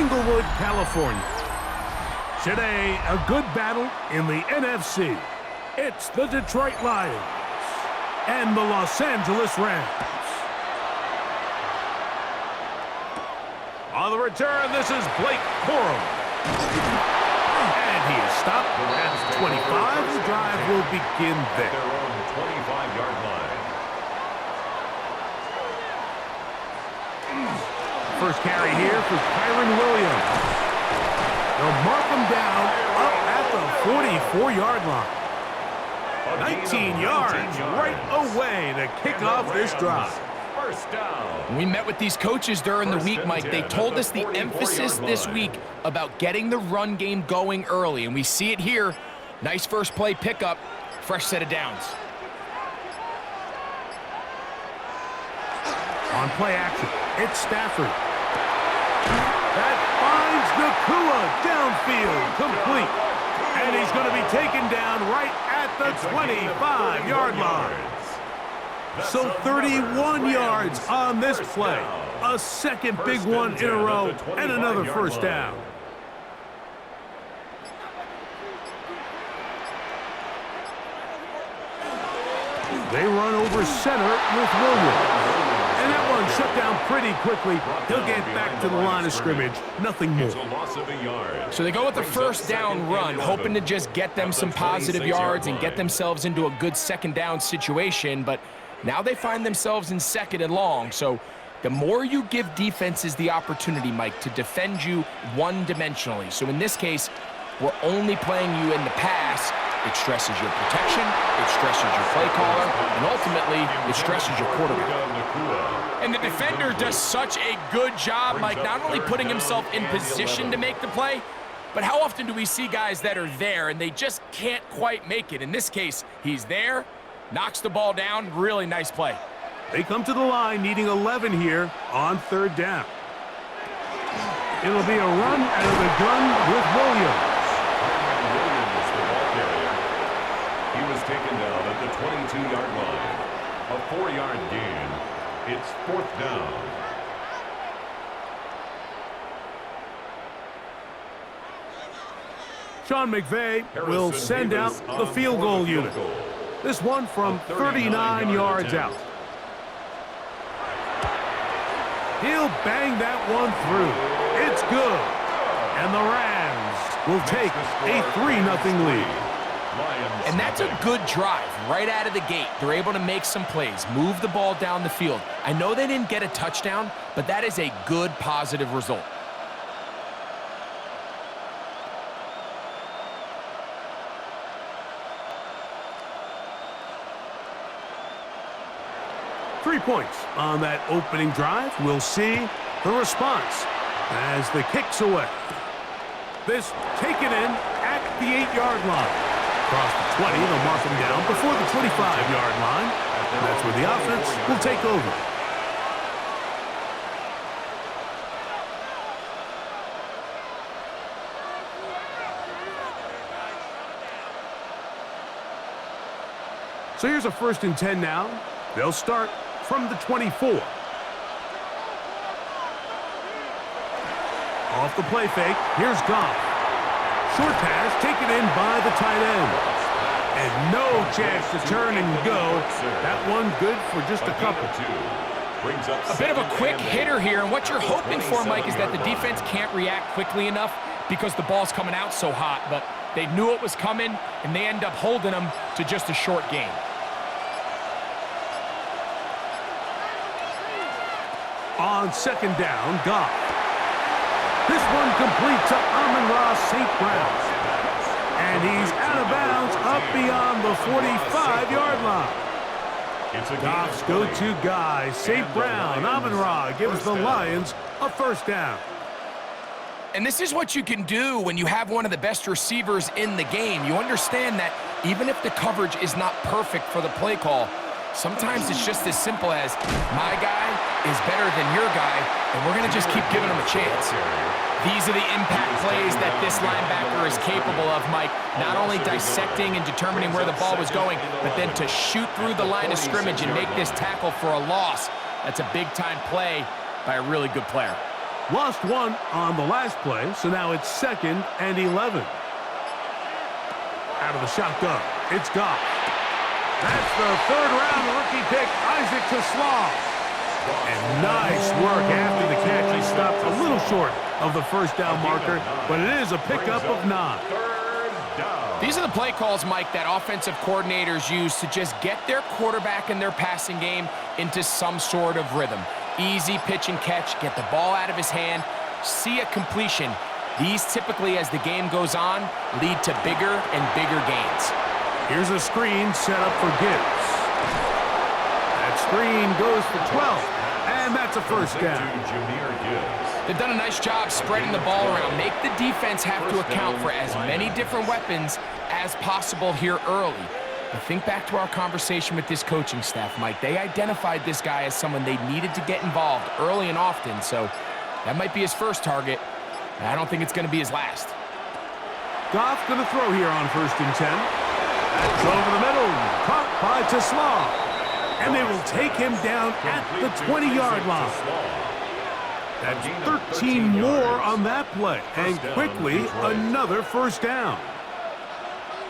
Inglewood, California. Today, a good battle in the NFC. It's the Detroit Lions and the Los Angeles Rams. On the return, this is Blake Corum. And he is stopped at 25. The drive will begin there. They're on the 25-yard line. First carry here for Kyron Williams. They'll mark him down up at the 44-yard line. 19 yards right away to kick off this drive. First down. We met with these coaches during the week, Mike. They told us the emphasis this week about getting the run game going early, and we see it here. Nice first play pickup, fresh set of downs. On play action, it's Stafford. That finds Nakua downfield, complete. And he's going to be taken down right at the 25-yard line. So 31 yards on this play. A second big one in a row and another first down. They run over center with Williams. And that one shut down pretty quickly. He'll get back to the line of scrimmage. Nothing more. So they go with the first down run, hoping to just get them some positive yards and get themselves into a good second down situation. But now they find themselves in second and long. So the more you give defenses the opportunity, Mike, to defend you one-dimensionally. So in this case, we're only playing you in the pass. It stresses your protection, it stresses your play caller, and ultimately, it stresses your quarterback. And the defender does such a good job, Mike, not only putting himself in position to make the play, but how often do we see guys that are there and they just can't quite make it? In this case, he's there, knocks the ball down, really nice play. They come to the line needing 11 here on third down. It'll be a run out of the gun with Williams. He was taken down at the 22-yard line. A 4-yard gain. It's fourth down. Sean McVay will send out the field goal unit. This one from 39 yards out. He'll bang that one through. It's good. And the Rams will take a 3-0 lead. And that's a good drive right out of the gate. They're able to make some plays, move the ball down the field. I know they didn't get a touchdown, but that is a good, positive result. Three points on that opening drive. We'll see the response as the kick's away. This taken in at the 8-yard line. Across the 20, they'll mark him down before the 25-yard line. And that's where the offense will take over. So here's a 1st and 10 now. They'll start from the 24. Off the play fake, here's Goff. Short pass taken in by the tight end. And no chance to turn and go. That one good for just a couple. A bit of a quick hitter here, and what you're hoping for, Mike, is that the defense can't react quickly enough because the ball's coming out so hot. But they knew it was coming, and they end up holding them to just a short gain. On second down, Goff. This one complete to Amon-Ra St. Brown. And he's out of bounds up beyond the 45-yard line. Goff's go-to guy, St. Brown. Amon-Ra gives the Lions a first down. And this is what you can do when you have one of the best receivers in the game. You understand that even if the coverage is not perfect for the play call, sometimes it's just as simple as my guy is better than your guy, and we're going to just keep giving him a chance. These are the impact plays that this linebacker is capable of, Mike. Not only dissecting and determining where the ball was going, but then to shoot through the line of scrimmage and make this tackle for a loss. That's a big-time play by a really good player. Lost one on the last play, so now it's 2nd and 11. Out of the shotgun, it's Goff. That's the third-round rookie pick, Isaac Slaw. And nice work after the catch. He stopped a little short of the first down marker, but it is a pickup of 9. These are the play calls, Mike, that offensive coordinators use to just get their quarterback and their passing game into some sort of rhythm. Easy pitch and catch, get the ball out of his hand, see a completion. These typically, as the game goes on, lead to bigger and bigger gains. Here's a screen set up for Gibbs. That screen goes for 12, and that's a first down. They've done a nice job spreading the ball around. Make the defense have to account for as many different weapons as possible here early. But think back to our conversation with this coaching staff, Mike. They identified this guy as someone they needed to get involved early and often, so that might be his first target. I don't think it's going to be his last. Goff going to throw here on 1st and 10. That's over the middle, caught by Slaw. And they will take him down at the 20-yard line. That's 13 more on that play, and quickly another first down.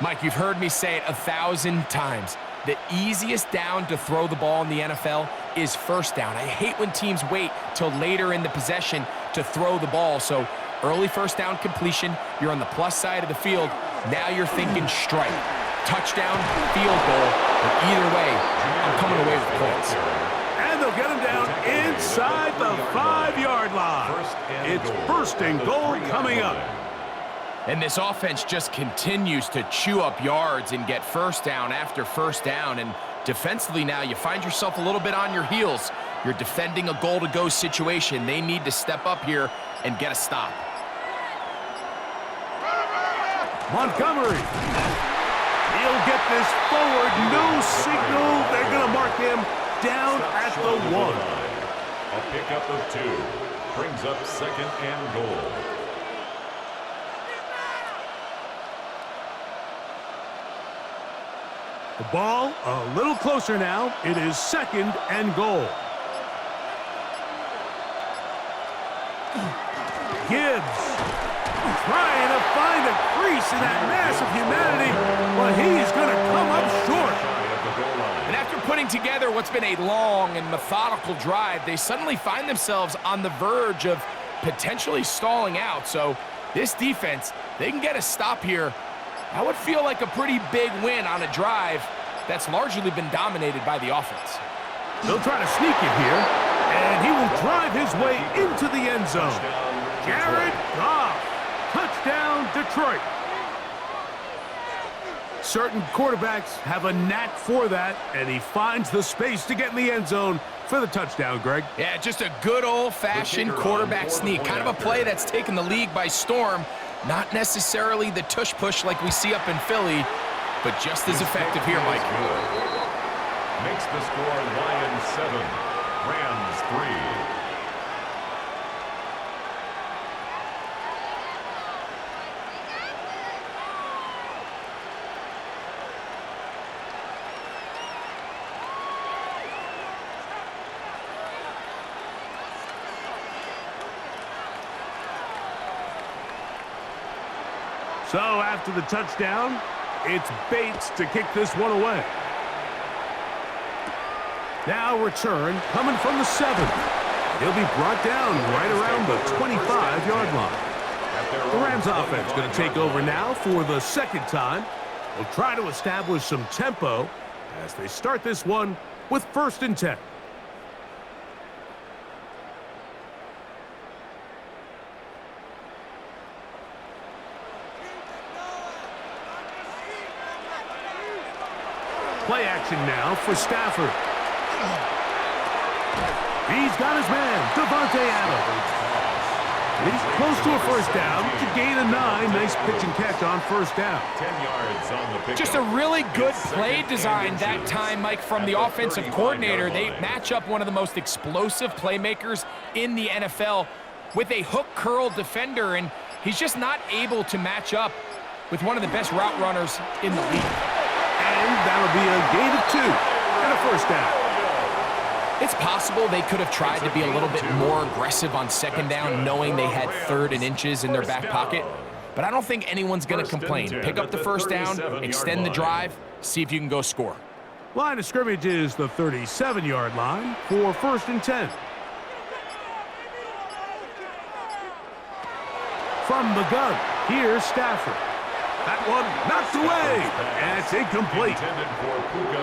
Mike, you've heard me say it 1,000 times. The easiest down to throw the ball in the NFL is first down. I hate when teams wait till later in the possession to throw the ball. So early first down completion, you're on the plus side of the field. Now you're thinking strike. Touchdown, field goal, but either way, I'm coming away with points. And they'll get him down inside the 5-yard line. It's 1st and goal coming up. And this offense just continues to chew up yards and get first down after first down. And defensively now, you find yourself a little bit on your heels. You're defending a goal-to-go situation. They need to step up here and get a stop. Montgomery. He'll get this forward. No signal. They're going to mark him down at the 1. A pickup of 2 brings up 2nd and goal. The ball a little closer now. It is 2nd and goal. Gibbs trying to find a crease in that mass of humanity, but he's going to come up short. And after putting together what's been a long and methodical drive, they suddenly find themselves on the verge of potentially stalling out. So this defense, they can get a stop here. That would feel like a pretty big win on a drive that's largely been dominated by the offense. They'll try to sneak it here, and he will drive his way into the end zone. Jared Goff, touchdown Detroit. Certain quarterbacks have a knack for that, and he finds the space to get in the end zone for the touchdown, Greg. Yeah, just a good old-fashioned quarterback sneak. Kind of a play that's taken the league by storm. Not necessarily the tush-push like we see up in Philly, but just as effective here, Mike. Makes the score Lions 7, Rams 3. So after the touchdown, it's Bates to kick this one away. Now return coming from the 7. He'll be brought down right around the 25-yard line. The Rams offense going to take over now for the 2nd time. They'll try to establish some tempo as they start this one with 1st and 10. Play action now for Stafford. He's got his man, Devontae Adams. He's close to a first down to gain a 9. Nice pitch and catch on first down. 10 yards on the pickup. Just a really good play design that time, Mike, from the offensive coordinator. They match up one of the most explosive playmakers in the NFL with a hook curl defender, and he's just not able to match up with one of the best route runners in the league. And that'll be a gain of 2 and a first down. It's possible they could have tried to be a little bit more aggressive on second down, knowing they had 3rd and inches in their back pocket. But I don't think anyone's going to complain. Pick up the first down, extend the drive, see if you can go score. Line of scrimmage is the 37-yard line for 1st and 10. From the gun, here's Stafford. That one knocked away, and it's incomplete.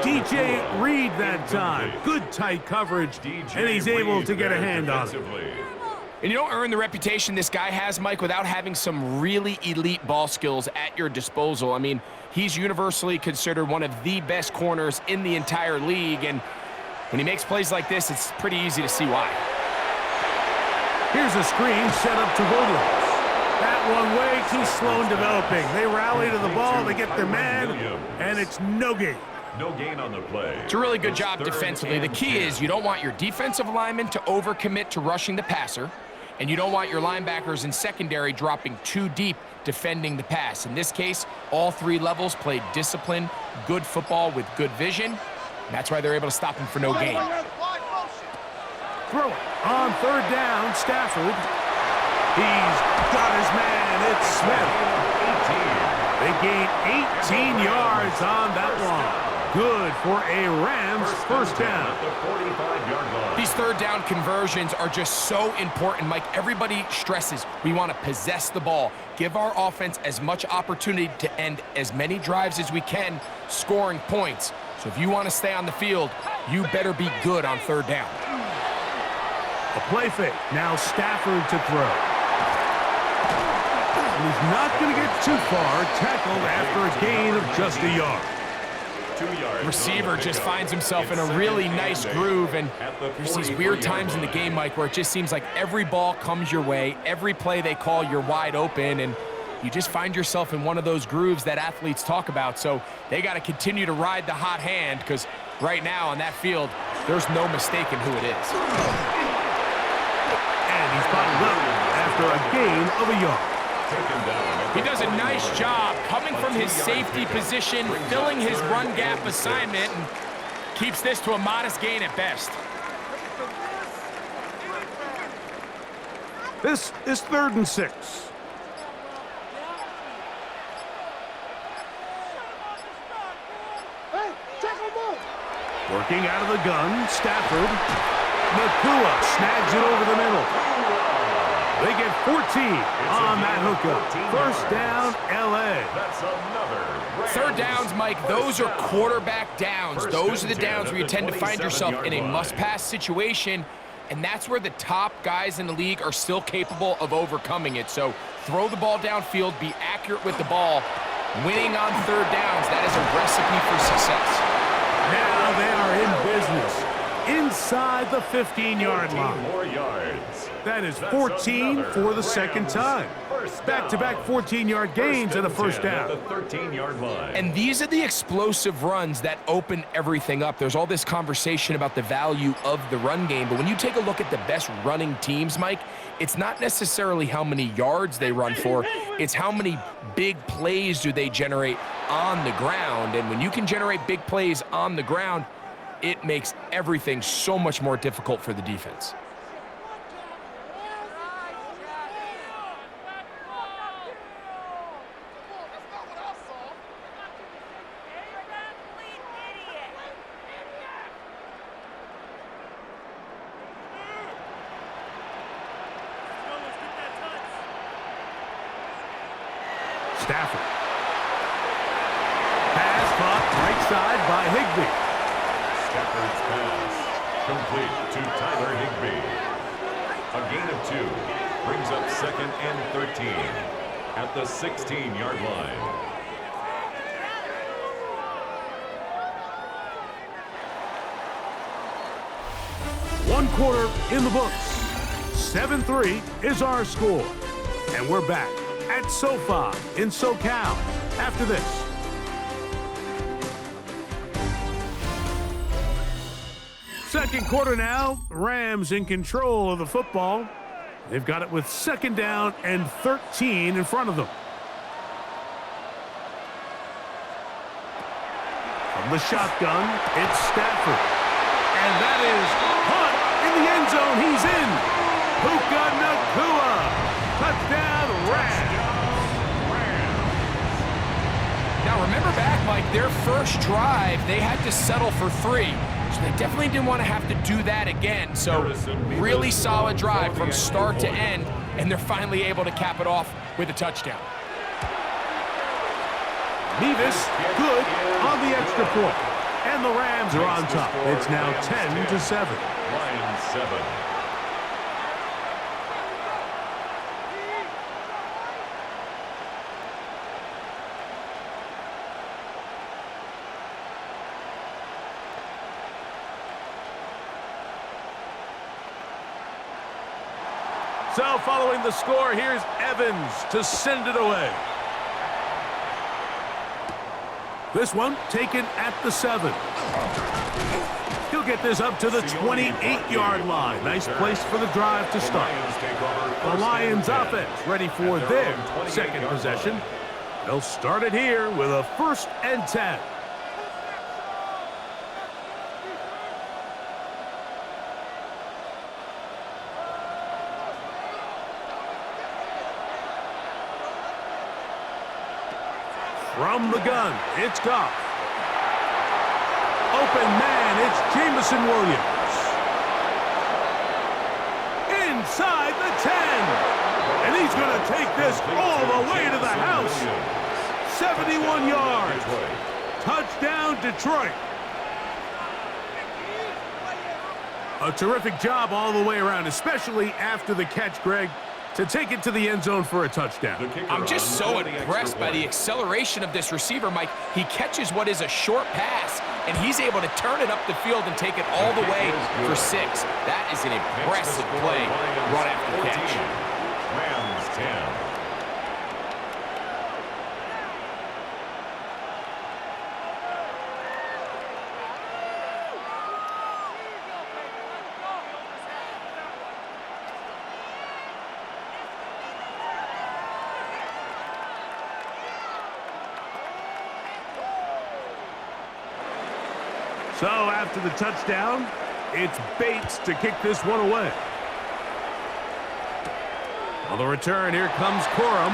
DJ Reed that time. Good tight coverage, and he's able to get a hand on it. And you don't earn the reputation this guy has, Mike, without having some really elite ball skills at your disposal. I mean, he's universally considered one of the best corners in the entire league, and when he makes plays like this, it's pretty easy to see why. Here's a screen set up to Williams. That one way too slow in developing. They rally to the ball, they get their man, and it's no gain. No gain on the play. It's a really good job defensively. The key is you don't want your defensive linemen to overcommit to rushing the passer, and you don't want your linebackers in secondary dropping too deep defending the pass. In this case, all 3 levels played disciplined, good football with good vision. And that's why they're able to stop him for no gain. Throw it on 3rd down, Stafford. He's got his man. It's Smith. They gain 18 yards on that one. Good for a Rams first down. These 3rd down conversions are just so important, Mike. Everybody stresses we want to possess the ball, give our offense as much opportunity to end as many drives as we can, scoring points. So if you want to stay on the field, you better be good on 3rd down. A play fake. Now Stafford to throw. And he's not going to get too far. Tackled after a gain of just a yard. Receiver just finds himself in a really nice groove, and there's these weird times in the game, Mike, where it just seems like every ball comes your way, every play they call, you're wide open, and you just find yourself in one of those grooves that athletes talk about. So they got to continue to ride the hot hand, because right now on that field, there's no mistaking who it is. And he's bottled up after a gain of a yard. He does a nice job coming from his safety position, filling his run gap assignment, and keeps this to a modest gain at best. This is 3rd and 6. Working out of the gun, Stafford. Nakua snags it over the middle. They get 14 on that hookup. First down, L.A. That's another 3rd downs, Mike, those are quarterback downs. Those are the downs where you tend to find yourself in a must-pass situation, and that's where the top guys in the league are still capable of overcoming it. So throw the ball downfield, be accurate with the ball. Winning on 3rd downs, that is a recipe for success. Now they are in business. Inside the 15-yard line. More yards. That is 14 for the 2nd time. Back-to-back 14-yard gains and a first down. And these are the explosive runs that open everything up. There's all this conversation about the value of the run game, but when you take a look at the best running teams, Mike, it's not necessarily how many yards they run for, it's how many big plays do they generate on the ground. And when you can generate big plays on the ground, it makes everything so much more difficult for the defense. Stafford. Pass caught right side by Higbee. Stafford's pass complete to Tyler Higbee. A gain of 2 brings up 2nd and 13 at the 16-yard line. One quarter in the books. 7-3 is our score. And we're back at SoFi in SoCal after this. Second quarter now. Rams in control of the football. They've got it with 2nd down and 13 in front of them. From the shotgun, it's Stafford. And that is the end zone. He's in. Puka Nacua. Touchdown, Rams. Now, remember back, Mike, their first drive, they had to settle for 3. So they definitely didn't want to have to do that again. So really solid drive from start to end, and they're finally able to cap it off with a touchdown. Mevis, good on the extra point. And the Rams are on top. It's now 10-7. Lions 7. So following the score, here's Evans to send it away. This one taken at the 7. He'll get this up to the 28-yard line. Nice place for the drive to start. The Lions offense ready for their second possession. They'll start it here with a 1st and 10. From the gun, it's Goff. Open man, it's Jameson Williams. Inside the 10. And he's going to take this all the way to the house. 71 yards. Touchdown, Detroit. A terrific job all the way around, especially after the catch, Greg, to take it to the end zone for a touchdown. I'm just so impressed by the acceleration of this receiver, Mike. He catches what is a short pass, and he's able to turn it up the field and take it all the way for 6. That is an impressive play right after the catch. Rams 10. So after the touchdown, it's Bates to kick this one away. On the return, here comes Corum.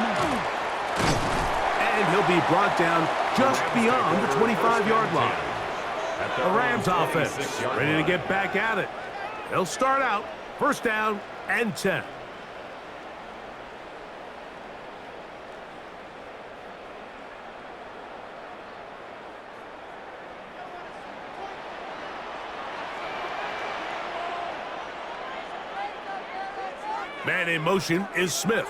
And he'll be brought down just beyond the 25-yard line. The Rams offense ready to get back at it. They'll start out 1st down and 10. Man in motion is Smith.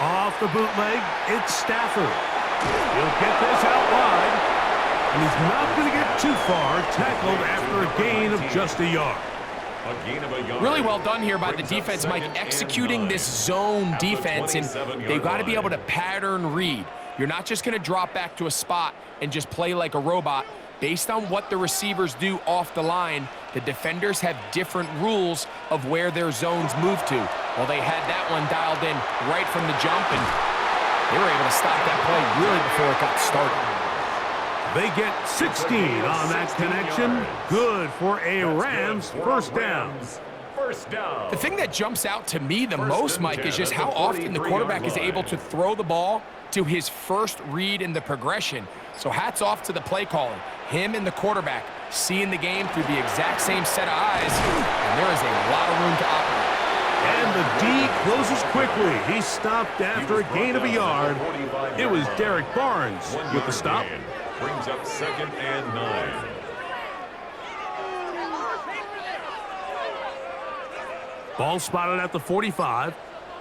Off the bootleg, it's Stafford. He'll get this out wide, and he's not going to get too far, tackled after a gain of just a yard. Really well done here by the defense, Mike, executing this zone defense, and they've got to be able to pattern read. You're not just going to drop back to a spot and just play like a robot. Based on what the receivers do off the line, the defenders have different rules of where their zones move to. Well, they had that one dialed in right from the jump, and they were able to stop that play really before it got started. They get 16 on that connection. Good for a Rams 1st down. The thing that jumps out to me the most, Mike, is just how often the quarterback is able to throw the ball to his first read in the progression. So hats off to the play calling. Him and the quarterback seeing the game through the exact same set of eyes, and there is a lot of room to operate. And the D closes quickly. He stopped after a gain of a yard. It was Derek Barnes with the stop. Brings up 2nd and 9. Ball spotted at the 45.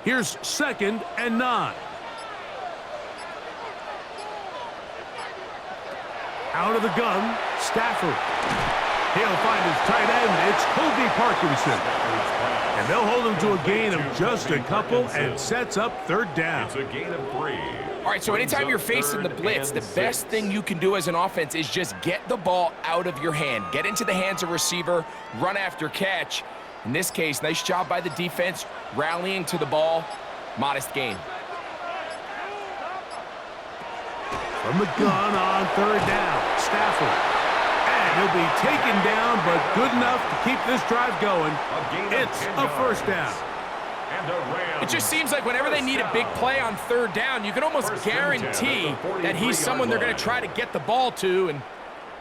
Here's 2nd and 9. Out of the gun, Stafford. He'll find his tight end. It's Colby Parkinson. And they'll hold him to a gain of just a couple and sets up 3rd down. It's a gain of 3. All right, so anytime you're facing the blitz, the best thing you can do as an offense is just get the ball out of your hand. Get into the hands of receiver, run after catch. In this case, nice job by the defense, rallying to the ball. Modest gain. From the gun on 3rd down, Stafford. And He'll be taken down, but good enough to keep this drive going. It's a first down. It just seems like whenever they need a big play on third down, you can almost guarantee that he's someone they're going to try to get the ball to, and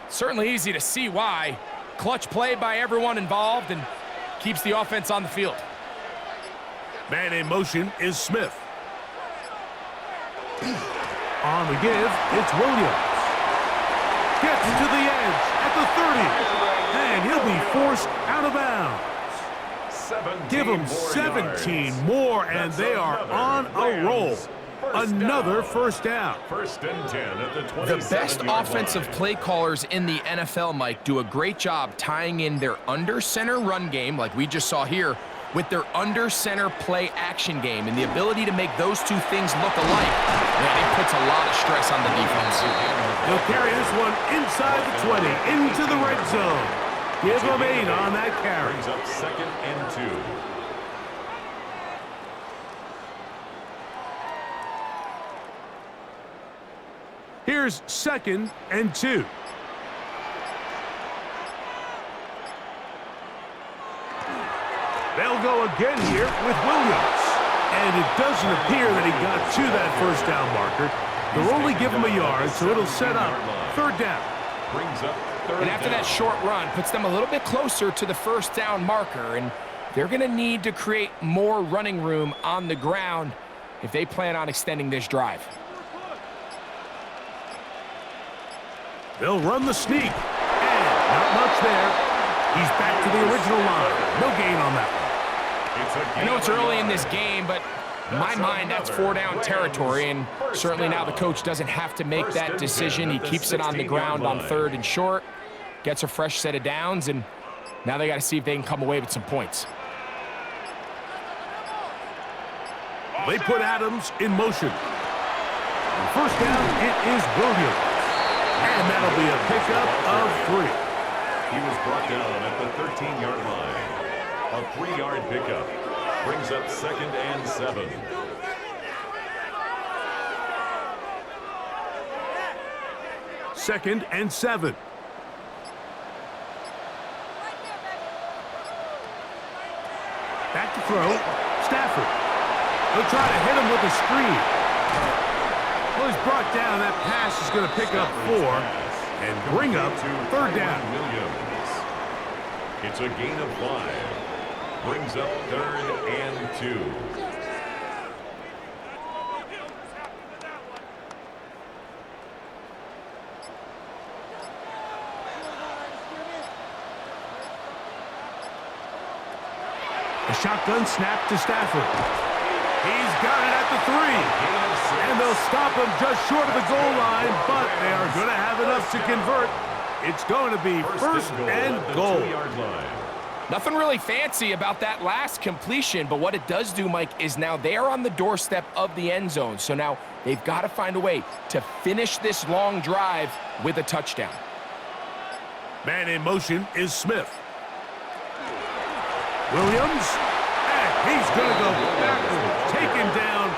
certainly easy to see why. Clutch play by everyone involved and keeps the offense on the field. Man in motion is Smith. On the give, it's Williams. Gets to the edge at the 30, and he'll be forced out of bounds. Give them 17 more, and they are on a roll. Another first down. First and 10 at the 27-yard The best offensive play callers in the NFL, Mike, do a great job tying in their under-center run game, like we just saw here, with their under-center play action game, and the ability to make those two things look alike. Man, it puts a lot of stress on the defense. He'll carry this one inside the 20, into the red zone. Give him 8 on that carry. Brings up second and 2. Here's second and 2. They'll go again here with Williams. And it doesn't appear that he got to that first down marker. They'll only give him a yard, so it'll set up third down. Brings up third And after down. that short run, puts them a little bit closer to the first down marker, and they're going to need to create more running room on the ground if they plan on extending this drive. They'll run the sneak. And not much there. He's back to the original line. No gain on that one. I know it's early in this game, but in my mind, that's 4-down territory, and certainly now the coach doesn't have to make that decision. He keeps it on the ground on third and short, gets a fresh set of downs, and now they got to see if they can come away with some points. They put Adams in motion. On first down, it is Williams. And that'll be a pickup of 3. He was brought down at the 13-yard line. A 3-yard pickup. Brings up second and 7. Second and 7. Back to throw. Stafford. He'll try to hit him with a screen. Well, he's brought down. That pass is going to pick up 4 and bring up third down. Williams. It's a gain of 5. Brings up third and 2. A shotgun snap to Stafford. He's got it at the 3. And they'll stop him just short of the goal line, but they are going to have enough to convert. It's going to be first and goal. 2-yard line. Nothing really fancy about that last completion, but what it does do, Mike, is now they are on the doorstep of the end zone. So now they've got to find a way to finish this long drive with a touchdown. Man in motion is Smith. Williams, and he's going to go backwards, taken down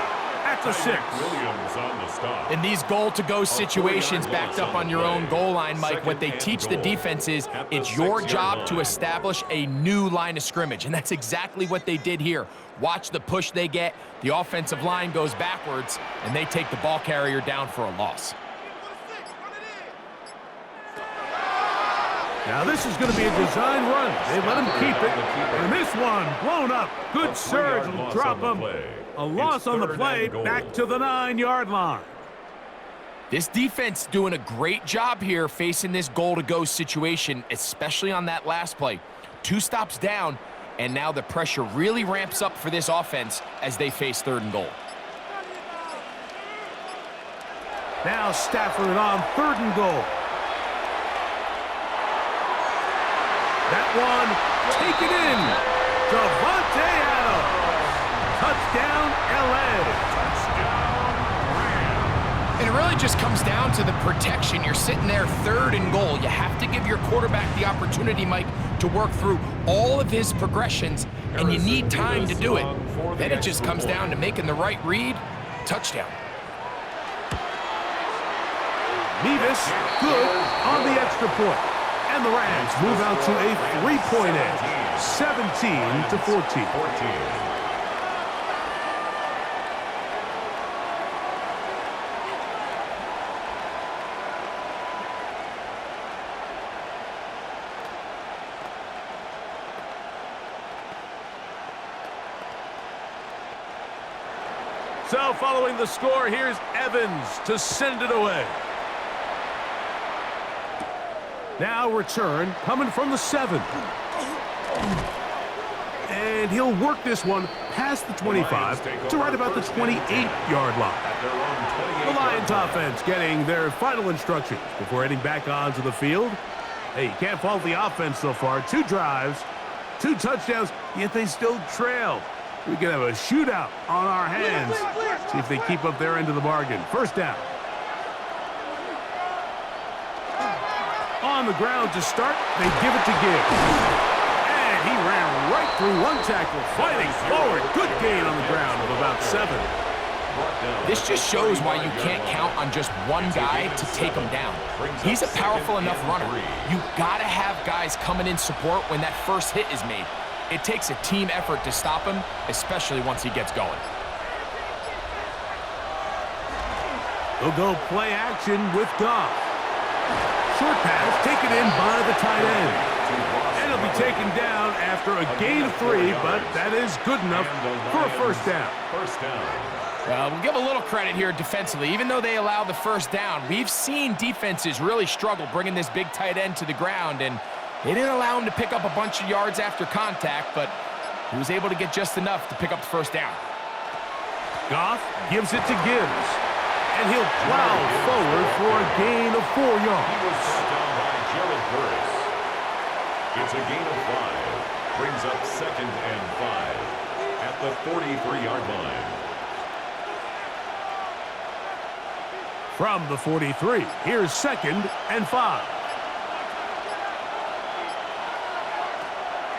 at the 6. Williams on the stop. In these goal-to-go situations backed up on your own goal line, Mike, what they teach the defense is it's your job to establish a new line of scrimmage, and that's exactly what they did here. Watch the push they get. The offensive line goes backwards, and they take the ball carrier down for a loss. Now this is going to be a design run. They let him keep it. And this one blown up. Good surge will drop him. A loss on the play, back to the 9-yard line. This defense doing a great job here facing this goal-to-go situation, especially on that last play. 2 stops down, and now the pressure really ramps up for this offense as they face third and goal. Now Stafford on third and goal. That one taken in. Devontae Adams. Touchdown, L.A. And it really just comes down to the protection. You're sitting there third and goal. You have to give your quarterback the opportunity, Mike, to work through all of his progressions, and you need time to do it. Then it just comes down to making the right read. Touchdown. Nevis, good on the extra point. And the Rams move out to a 3-point edge, 17-14. So following the score, here's Evans to send it away. Now return coming from the 7. And he'll work this one past the 25 to right about the 28-yard line. The Lions offense getting their final instructions before heading back onto the field. Hey, you can't fault the offense so far. 2 drives, 2 touchdowns, yet they still trail. We could have a shootout on our hands. See if they keep up their end of the bargain. First down. On the ground to start, they give it to Gibbs. And he ran right through one tackle, fighting forward. Good gain on the ground of about 7. This just shows why you can't count on just one guy to take him down. He's a powerful enough runner. You gotta have guys coming in support when that first hit is made. It takes a team effort to stop him, especially once he gets going. They'll go play action with Goff. Short pass taken in by the tight end. And he'll be taken down after a gain of 3, but that is good enough for a first down. We'll give a little credit here defensively. Even though they allow the first down, we've seen defenses really struggle bringing this big tight end to the ground, and they didn't allow him to pick up a bunch of yards after contact, but he was able to get just enough to pick up the first down. Goff gives it to Gibbs, and he'll plow forward for a gain of 4 yards. He was brought down by Jared Burris. It's a gain of 5. Brings up 2nd and 5 at the 43-yard line. From the 43, here's 2nd and 5.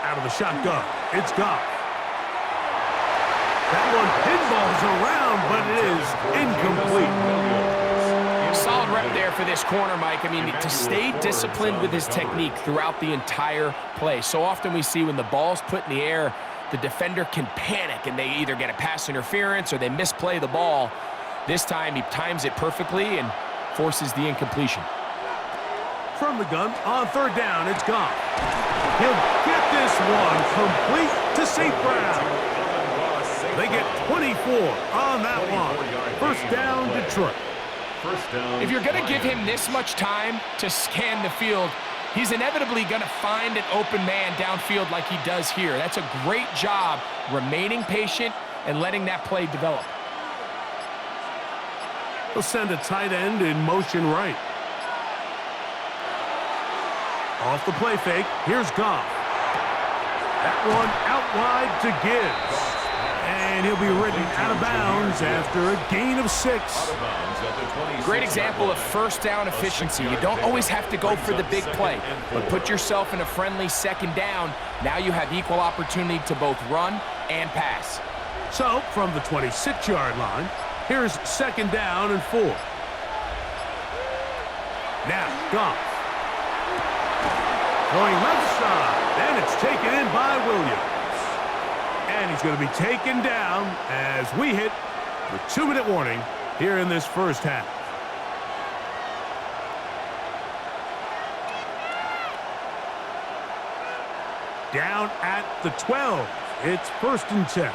Out of the shotgun, it's Goff. That one pinballs around, but it is incomplete. Solid rep there for this corner, Mike. I mean, to stay disciplined with his technique throughout the entire play. So often we see when the ball's put in the air, the defender can panic, and they either get a pass interference or they misplay the ball. This time, he times it perfectly and forces the incompletion. From the gun, on 3rd down, it's Goff. He'll get this one complete to St. Brown. They get 24 on that one. First down, Detroit. If you're going to give him this much time to scan the field, he's inevitably going to find an open man downfield like he does here. That's a great job remaining patient and letting that play develop. He'll send a tight end in motion right. Off the play fake, here's Goff. That one out wide to Gibbs. And he'll be ridden out of bounds after a gain of 6. Great example of first down efficiency. You don't always have to go for the big play, but put yourself in a friendly 2nd down. Now you have equal opportunity to both run and pass. So, from the 26-yard line, here's 2nd down and 4. Now, Goff. Going left side, and it's taken in by Williams. And he's going to be taken down as we hit the 2-minute warning here in this first half. Down at the 12. It's 1st and 10.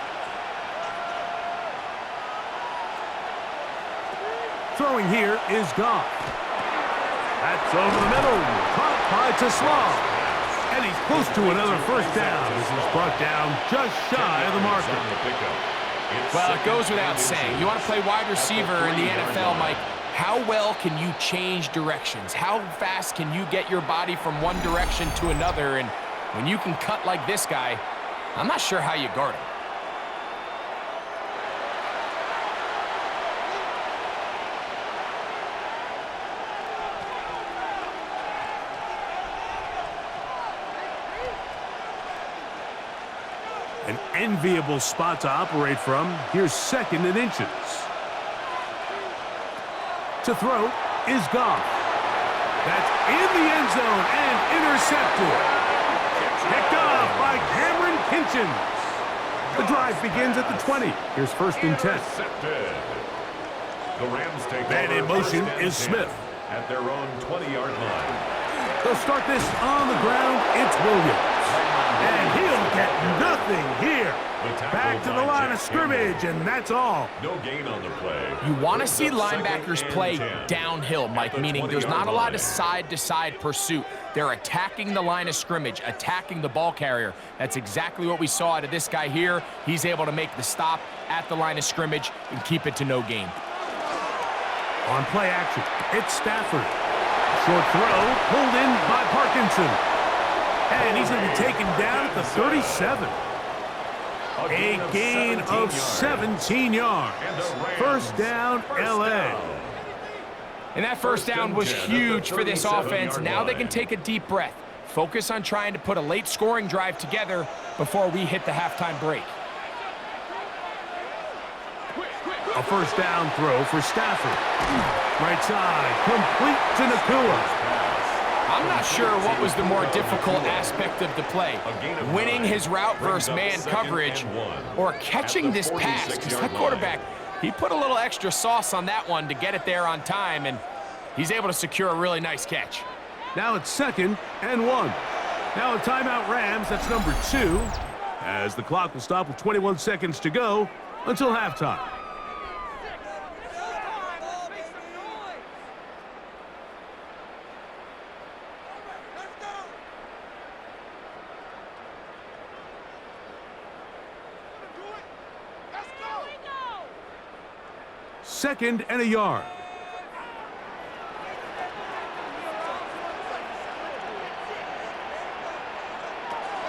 Throwing here is Goff. That's over the middle. Caught by Taslaw. And he's close to another first down. This is brought down just shy of the marker. Well, it goes without saying. You want to play wide receiver in the NFL, Mike. How well can you change directions? How fast can you get your body from one direction to another? And when you can cut like this guy, I'm not sure how you guard him. An enviable spot to operate from. Here's 2nd and inches. To throw is Goff. That's in the end zone and intercepted. Picked off by Cameron Kinchins. The drive begins at the 20. Here's 1st and 10. The Rams take Man in motion is Smith. At their own 20-yard line. They'll start this on the ground. It's Williams. And he'll get nothing here. Back to the line of scrimmage, and that's all. No gain on the play. You want to see linebackers play downhill, Mike, meaning there's not a lot of side-to-side pursuit. They're attacking the line of scrimmage, attacking the ball carrier. That's exactly what we saw out of this guy here. He's able to make the stop at the line of scrimmage and keep it to no gain. On play action, it's Stafford. Short throw pulled in by Parkinson. And he's going to be taken down at the 37. A gain of 17 yards. 1st down, L.A. And that 1st down was huge for this offense. Now they can take a deep breath. Focus on trying to put a late scoring drive together before we hit the halftime break. A 1st down throw for Stafford. Right side, complete to Nakua. I'm not sure what was the more difficult aspect of the play, winning his route versus man coverage or catching this pass, because that quarterback, he put a little extra sauce on that one to get it there on time, and he's able to secure a really nice catch. Now it's 2nd and 1. Now a timeout Rams, that's number 2, as the clock will stop with 21 seconds to go until halftime. Second and a yard.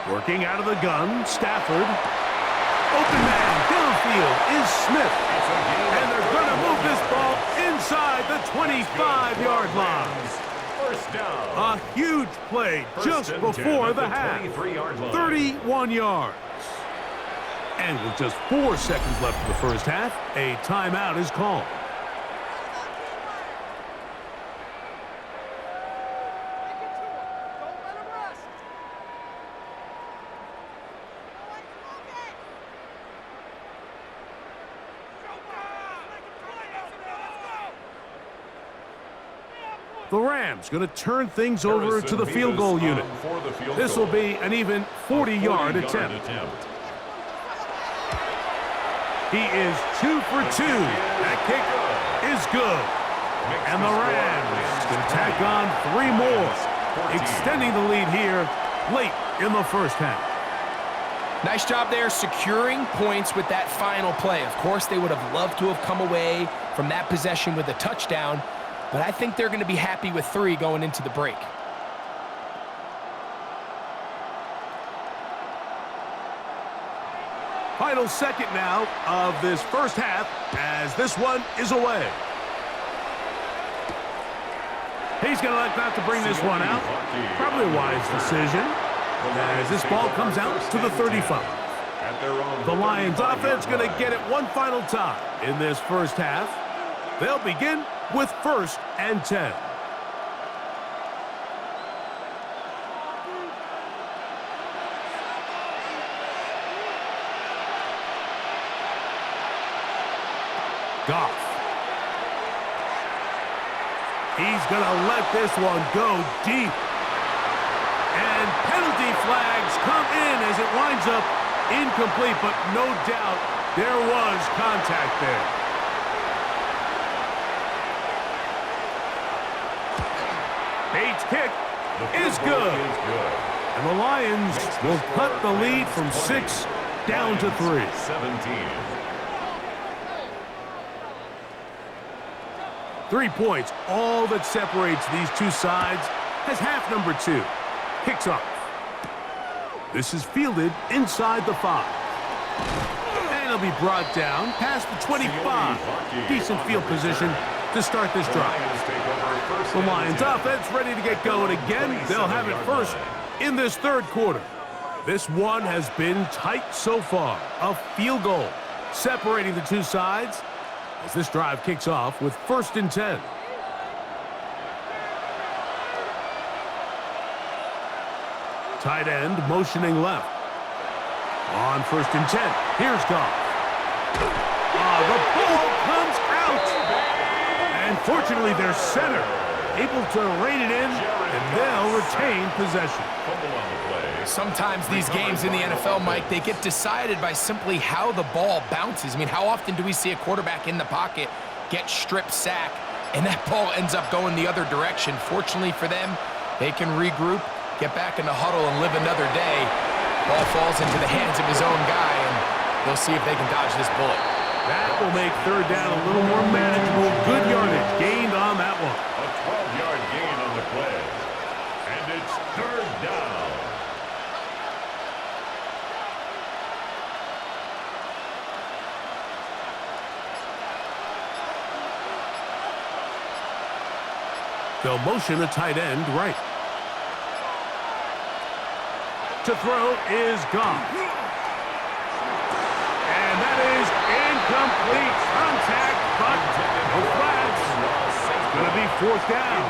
Working out of the gun, Stafford. Open man downfield is Smith. And they're going to move this ball inside the 25-yard line. 1st down. A huge play just before the half. 31 yards. And with just 4 seconds left in the 1st half, a timeout is called. The Rams going to turn things over to the field goal unit. This will be an even 40-yard attempt. He is 2 for 2. That kick is good. And the Rams can tack on 3 more, extending the lead here late in the 1st half. Nice job there securing points with that final play. Of course, they would have loved to have come away from that possession with a touchdown, but I think they're going to be happy with 3 going into the break. Final second now of this 1st half as this one is away. He's going to elect not to bring this one out. Probably a wise decision as this ball comes out to the 35. The Lions offense going to get it one final time in this 1st half. They'll begin with 1st and 10. Goff. He's going to let this one go deep. And penalty flags come in as it winds up incomplete, but no doubt there was contact there. Bates' kick is good. And the Lions will cut the lead from 6 down to 3. 17. 3 points, all that separates these two sides, as half number 2 kicks off. This is fielded inside the 5. And it'll be brought down past the 25. Decent field position to start this drive. The Lions offense ready to get going again. They'll have it first in this 3rd quarter. This one has been tight so far. A field goal separating the two sides as this drive kicks off with 1st and 10. Tight end motioning left. On 1st and 10, here's Goff. The ball comes out. And fortunately, their center able to rein it in, and they'll retain possession. Sometimes these games in the NFL, Mike, they get decided by simply how the ball bounces. I mean, how often do we see a quarterback in the pocket get strip sack, and that ball ends up going the other direction? Fortunately for them, they can regroup, get back in the huddle, and live another day. Ball falls into the hands of his own guy, and they'll see if they can dodge this bullet. That will make 3rd down a little more manageable. Good yardage gained on that one. A 12-yard gain on the play. And it's 3rd down. They'll motion a tight end right. To throw is Goff. And that is incomplete. Contact, but no flags. It's going to be 4th down.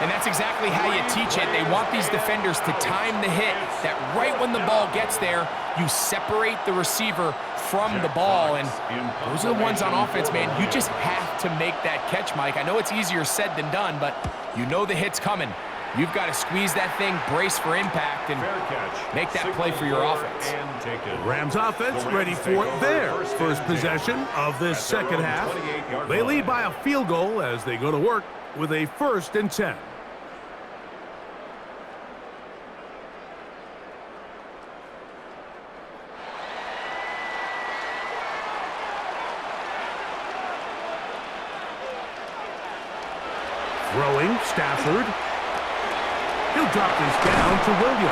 And that's exactly how you teach it. They want these defenders to time the hit, that right when the ball gets there, you separate the receiver from the ball. And those are the ones on offense, man. You just have to make that catch, Mike. I know it's easier said than done, but you know the hit's coming. You've got to squeeze that thing, brace for impact, and make that play for your offense. Rams offense ready for their first possession of this second half. They lead by a field goal as they go to work with a 1st and 10. Throwing, Stafford. He'll drop this down to Williams.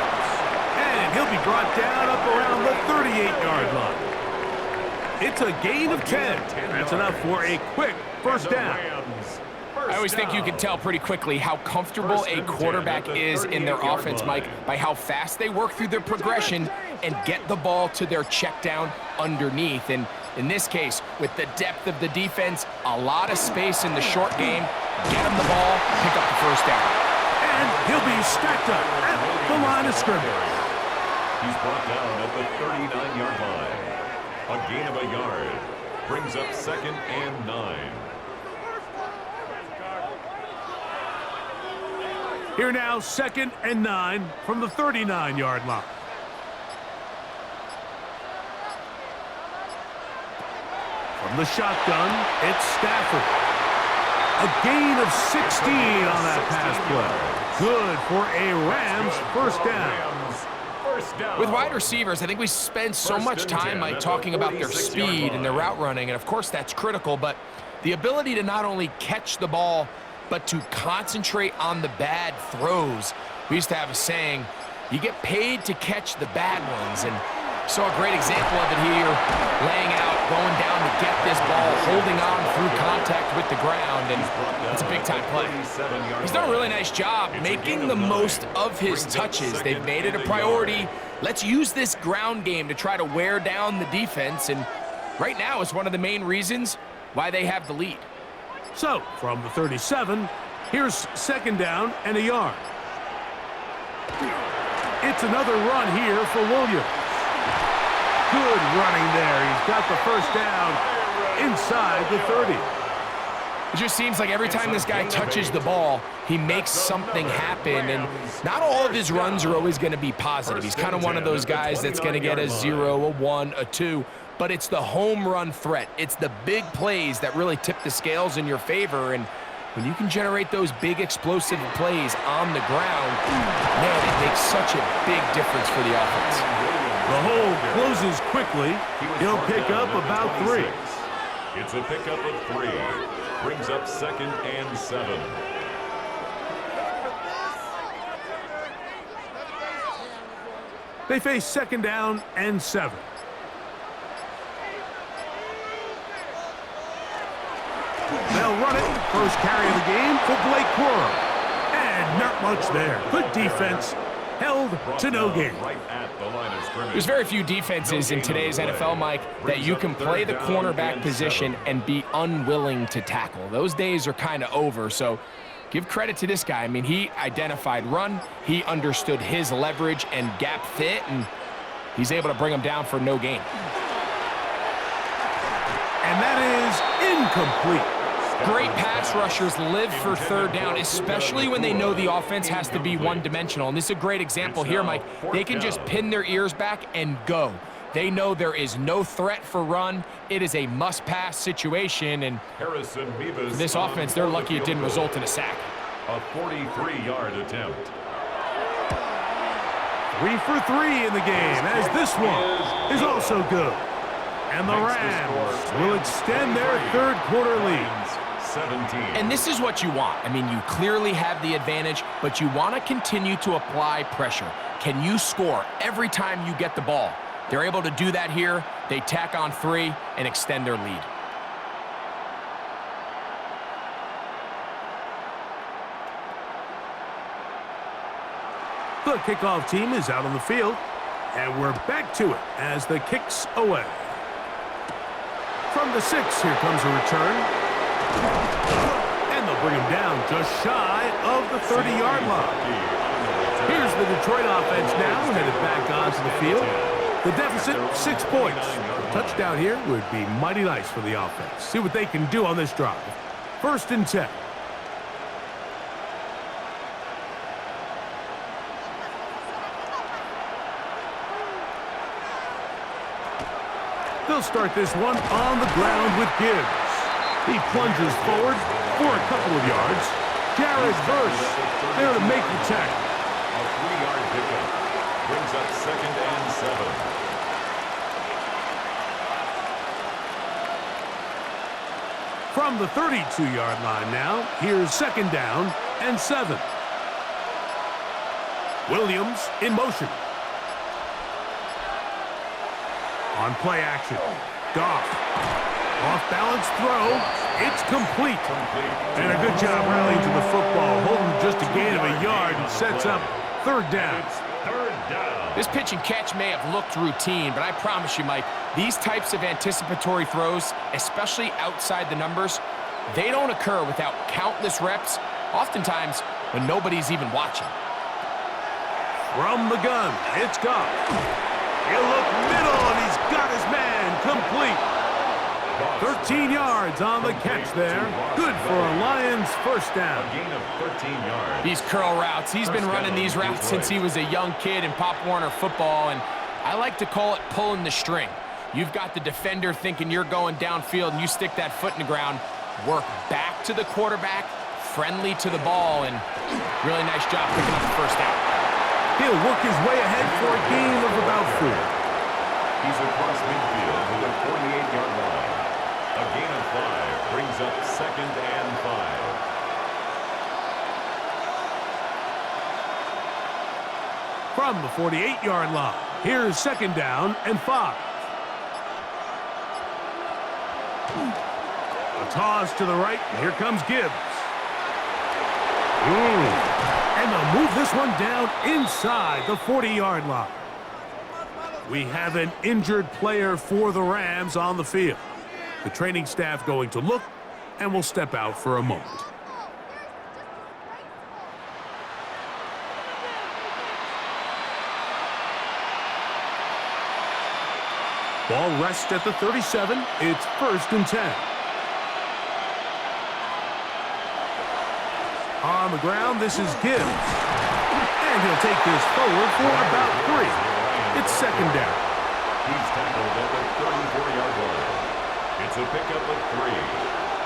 And he'll be brought down up around the 38-yard line. It's a gain of 10. That's enough for a quick 1st down. I always think you can tell pretty quickly how comfortable a quarterback is in their offense, Mike, by how fast they work through their progression and get the ball to their check down underneath. And in this case, with the depth of the defense, a lot of space in the short game, get him the ball, pick up the 1st down. And he'll be stacked up at the line of scrimmage. He's brought down at the 39-yard line. A gain of a yard brings up 2nd and 9. Here now, 2nd and 9 from the 39-yard line. From the shotgun, it's Stafford. A gain of 16 on that pass play. Good for a Rams 1st down. With wide receivers, I think we spend so much time, Mike, talking about their speed and their route running, and of course that's critical, but the ability to not only catch the ball, but to concentrate on the bad throws. We used to have a saying, you get paid to catch the bad ones, and saw a great example of it here, laying out, going down to get this ball, holding on through contact with the ground, and it's a big-time play. He's done a really nice job making the most of his touches. They've made it a priority. Let's use this ground game to try to wear down the defense, and right now it's one of the main reasons why they have the lead. So, from the 37, here's 2nd down and a yard. It's another run here for Williams. Good running there. He's got the 1st down inside the 30. It just seems like every time this guy touches the ball, he makes something happen, and not all of his runs are always going to be positive. He's kind of one of those guys that's going to get a 0, a 1, a 2, but it's the home run threat. It's the big plays that really tip the scales in your favor, and when you can generate those big explosive plays on the ground, man, it makes such a big difference for the offense. The hold closes quickly. He'll pick up about 3. It's a pickup of 3. Brings up 2nd and 7. They face 2nd down and 7. They'll run it. First carry of the game for Blake Corum. And not much there. Good defense. Held to no gain. There's very few defenses in today's NFL, Mike, that you can play the cornerback position and be unwilling to tackle. Those days are kind of over, so give credit to this guy. I mean, he identified run, he understood his leverage and gap fit, and he's able to bring him down for no gain. And that is incomplete. Great pass rushers live for third down, especially when they know the offense has to be one-dimensional. And this is a great example here, Mike. They can just pin their ears back and go. They know there is no threat for run. It is a must-pass situation, and for this offense, they're lucky it didn't result in a sack. A 43-yard attempt. 3 for 3 in the game, as this one is also good. And the Rams will extend their third quarter lead. 17. And this is what you want. I mean, you clearly have the advantage, but you want to continue to apply pressure. Can you score every time you get the ball? They're able to do that here. They tack on 3 and extend their lead. The kickoff team is out on the field, and we're back to it as the kick's away. From the 6, here comes a return. And they'll bring him down just shy of the 30-yard line. Here's the Detroit offense now, headed back onto the field. The deficit, 6 points. A touchdown here would be mighty nice for the offense. See what they can do on this drive. 1st and 10. They'll start this one on the ground with Gibbs. He plunges forward for a couple of yards. Jared Verse there to make the tackle. A 3-yard pickup brings up 2nd and 7. From the 32-yard line now, here's 2nd down and 7. Williams in motion. On play action, Goff. Off-balance throw. It's complete. And a good job rallying to the football, holding just a gain of a yard and sets up 3rd down. This pitch and catch may have looked routine, but I promise you, Mike, these types of anticipatory throws, especially outside the numbers, they don't occur without countless reps, oftentimes when nobody's even watching. From the gun, it's Goff. He'll look middle, and he's got his man complete. 13 yards on the catch there. Good for a Lions 1st down. A gain of 13 yards. These curl routes, he's been running these routes since he was a young kid in Pop Warner football, and I like to call it pulling the string. You've got the defender thinking you're going downfield, and you stick that foot in the ground, work back to the quarterback, friendly to the ball, and really nice job picking up the 1st down. He'll work his way ahead for a gain of about 4. He's across midfield to the 48-yard line. A gain of 5 brings up 2nd and 5. From the 48-yard line, here's 2nd down and 5. A toss to the right, and here comes Gibbs. And they'll move this one down inside the 40-yard line. We have an injured player for the Rams on the field. The training staff going to look, and will step out for a moment. Ball rests at the 37. It's 1st and 10. On the ground, this is Gibbs. And he'll take this forward for about 3. It's 2nd down. He's tackled at the 34-yard line. It's a pickup of 3.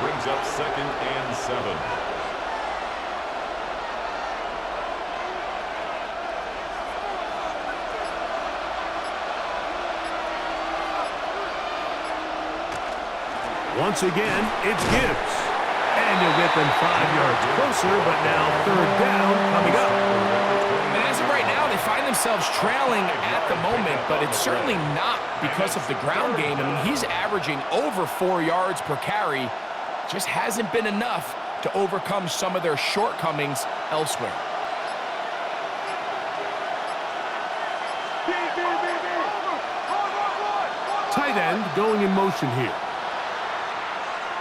Brings up 2nd and 7. Once again, it's Gibbs. And he'll get them 5 yards closer, but now 3rd down coming up. And as of right now, they find themselves trailing at the moment, but it's certainly not because of the ground game. I mean, he's averaging over 4 yards per carry. Just hasn't been enough to overcome some of their shortcomings elsewhere. Tight end going in motion here.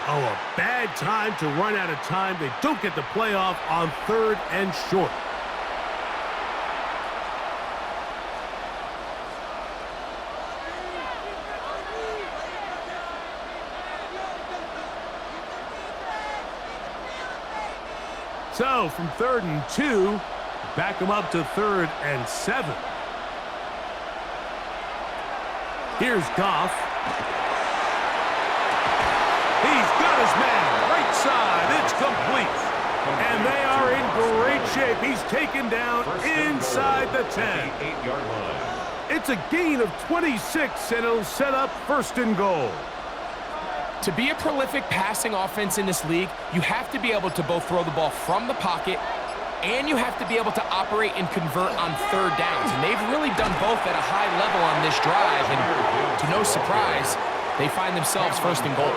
Oh, a bad time to run out of time. They don't get the playoff on 3rd and short. So, from 3rd and 2, back them up to 3rd and 7. Here's Goff. He's got his man, right side, it's complete. And they are in great shape. He's taken down inside the 10. It's a gain of 26, and it'll set up 1st and goal. To be a prolific passing offense in this league, you have to be able to both throw the ball from the pocket and you have to be able to operate and convert on 3rd downs. And they've really done both at a high level on this drive. And to no surprise, they find themselves 1st and goal.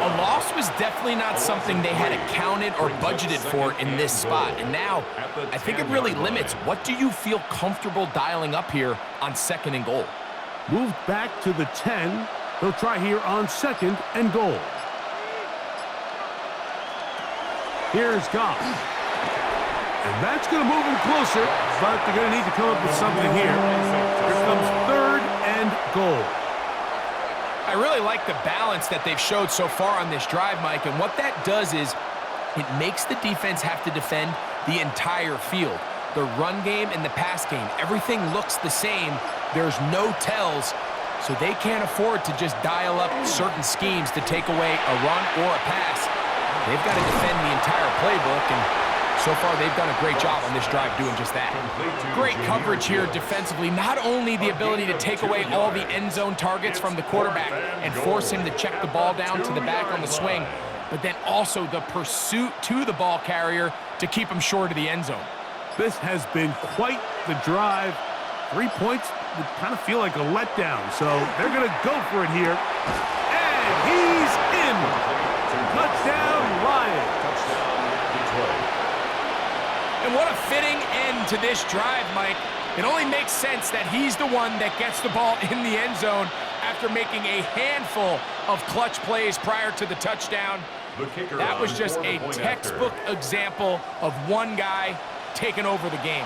A loss was definitely not something they had accounted or budgeted for in this spot. And now, I think it really limits what do you feel comfortable dialing up here on 2nd and goal. Moved back to the 10. They'll try here on 2nd and goal. Here's Goff. And that's going to move him closer, but they're going to need to come up with something here. Here comes 3rd and goal. I really like the balance that they've showed so far on this drive, Mike, and what that does is it makes the defense have to defend the entire field. The run game and the pass game, everything looks the same. There's no tells. So they can't afford to just dial up certain schemes to take away a run or a pass. They've got to defend the entire playbook, and so far they've done a great job on this drive doing just that. Great coverage here defensively. Not only the ability to take away all the end zone targets from the quarterback and force him to check the ball down to the back on the swing, but then also the pursuit to the ball carrier to keep him short of the end zone. This has been quite the drive. 3 points would kind of feel like a letdown, so they're going to go for it here. And he's in. Touchdown, Lions. And what a fitting end to this drive, Mike. It only makes sense that he's the one that gets the ball in the end zone after making a handful of clutch plays prior to the touchdown. That was just a textbook example of one guy taking over the game.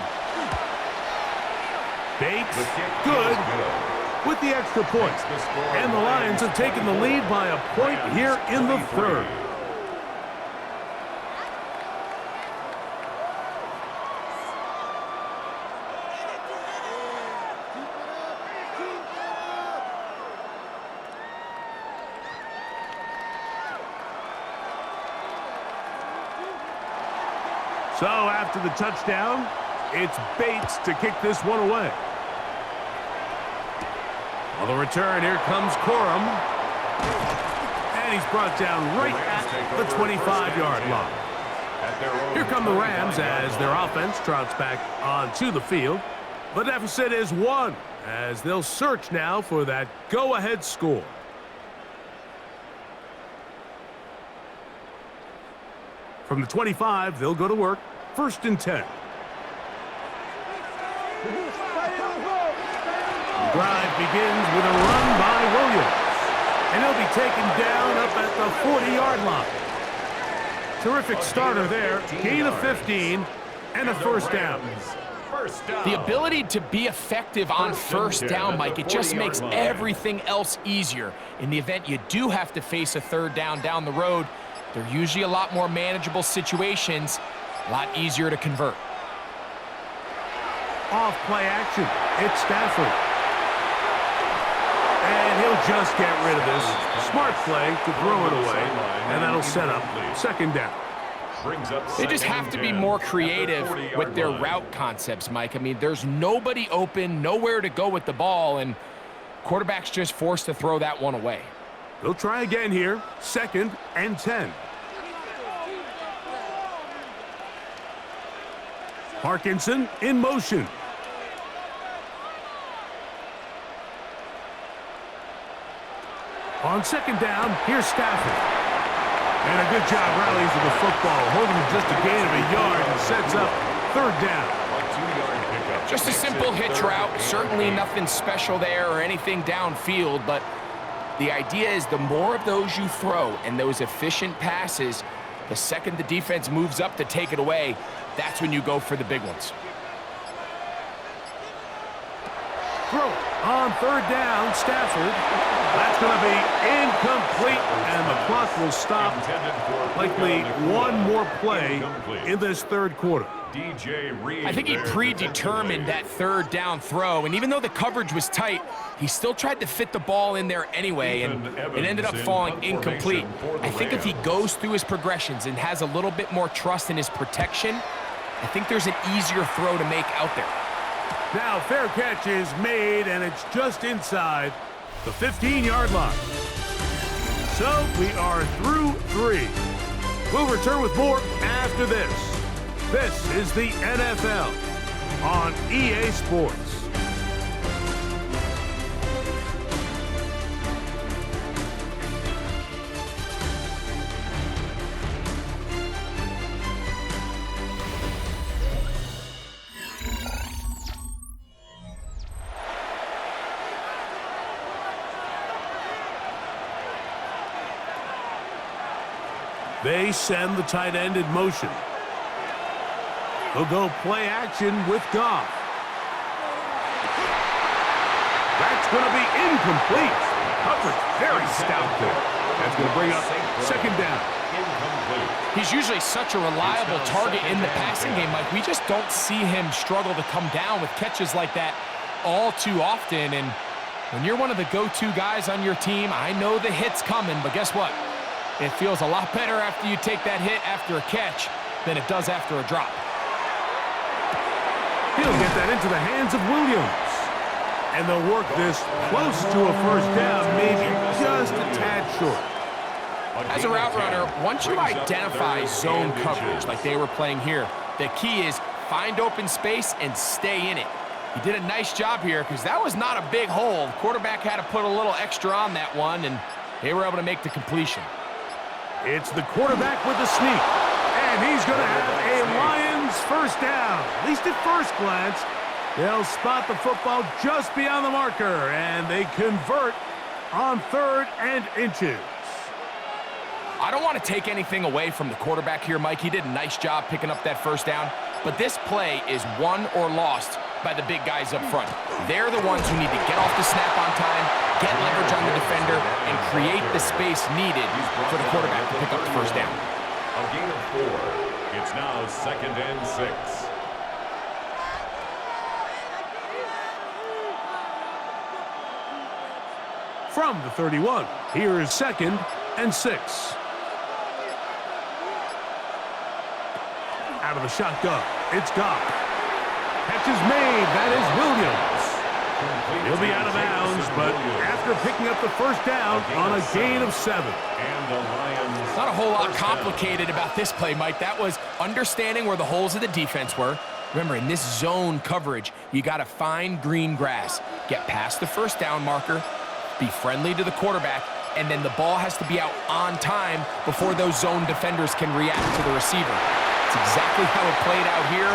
Bates, good, with the extra point. And the Lions have taken the lead by a point here in the 3rd. So after the touchdown, it's Bates to kick this one away. On the return, here comes Corum. And he's brought down right at the 25-yard line. Here come the Rams as their offense trots back onto the field. The deficit is 1 as they'll search now for that go-ahead score. From the 25, they'll go to work. 1st and 10. The drive begins with a run by Williams. And he'll be taken down up at the 40-yard line. Terrific starter there. Gain of 15 and a 1st down. The ability to be effective on 1st down, Mike, it just makes everything else easier. In the event you do have to face a 3rd down the road, they're usually a lot more manageable situations, a lot easier to convert. Off play action. It's Stafford. And he'll just get rid of this. Smart play to throw it away. And that'll set up 2nd down. They just have to be more creative with their route concepts, Mike. I mean, there's nobody open, nowhere to go with the ball, and quarterback's just forced to throw that one away. They'll try again here. 2nd and 10. Parkinson in motion. On 2nd down, here's Stafford. And a good job rallies with the football, holding just a gain of a yard and sets up 3rd down. Just a simple hitch route. Certainly nothing special there or anything downfield, but The idea is the more of those you throw and those efficient passes, the second the defense moves up to take it away, that's when you go for the big ones. Throw on third down, Stafford. That's going to be incomplete, and the clock will stop. Likely one more play in this third quarter. I think he predetermined that third down throw, and even though the coverage was tight, he still tried to fit the ball in there anyway, and it ended up falling incomplete. I think if he goes through his progressions and has a little bit more trust in his protection, I think there's an easier throw to make out there. Now fair catch is made, and it's just inside the 15-yard line. So we are through 3. We'll return with more after this. This is the NFL on EA Sports. They send the tight end in motion. He'll go play action with Goff. That's going to be incomplete. Coverage very stout there. That's going to bring up second down. He's usually such a reliable target in the passing game. Like, we just don't see him struggle to come down with catches like that all too often. And when you're one of the go-to guys on your team, I know the hit's coming, but guess what? It feels a lot better after you take that hit after a catch than it does after a drop. He'll get that into the hands of Williams. And they'll work this close to a first down, maybe just a tad short. As a route runner, once you identify zone coverage like they were playing here, the key is find open space and stay in it. He did a nice job here because that was not a big hole. The quarterback had to put a little extra on that one, and they were able to make the completion. It's the quarterback with the sneak, and he's going to have a Lions first down. At least at first glance, they'll spot the football just beyond the marker, and they convert on 3rd and inches. I don't want to take anything away from the quarterback here, Mike. He did a nice job picking up that first down, but this play is won or lost by the big guys up front. They're the ones who need to get off the snap on time, get leverage on the defender, and create the space needed for the quarterback to pick up the first down. A gain of 4. It's now 2nd and 6. From the 31, here is 2nd and 6. Out of the shotgun, it's Goff. Catch is made, that is Williams. He'll be out of bounds, but after picking up the first down on a gain of 7. And the Lions. Not a whole lot complicated about this play, Mike. That was understanding where the holes of the defense were. Remember, in this zone coverage, you got to find green grass, get past the first down marker, be friendly to the quarterback, and then the ball has to be out on time before those zone defenders can react to the receiver. It's exactly how it played out here.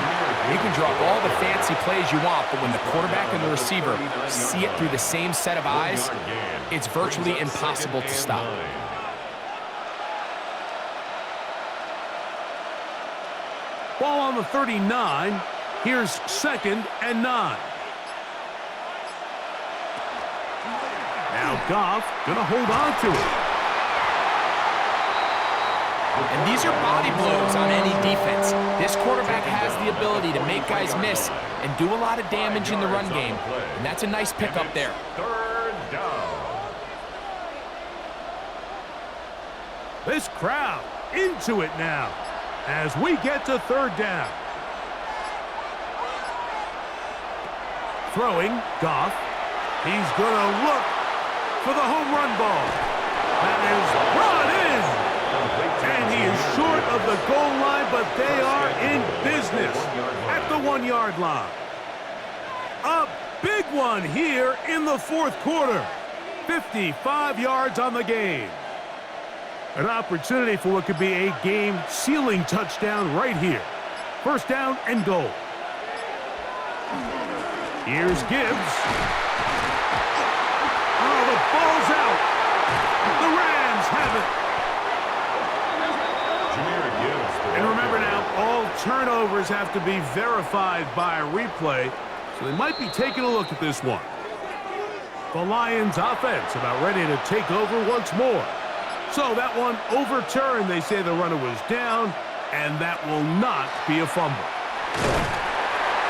You can drop all the fancy plays you want, but when the quarterback and the receiver see it through the same set of eyes, it's virtually impossible to stop. Ball on the 39. Here's 2nd and 9. Now Goff gonna hold on to it. And these are body blows on any defense. This quarterback has the ability to make guys miss and do a lot of damage in the run game. And that's a nice pickup there. 3rd down. This crowd into it now as we get to 3rd down. Throwing, Goff. He's gonna look for the home run ball. That is brought in. And he is short of the goal line, but they are in business at the 1-yard line. A big one here in the 4th quarter. 55 yards on the game. An opportunity for what could be a game-sealing touchdown right here. 1st down and goal. Here's Gibbs. Oh, the ball's out. have it. And remember now, all turnovers have to be verified by a replay, so they might be taking a look at this one. The Lions offense about ready to take over once more. So that one overturned. They say the runner was down, and that will not be a fumble.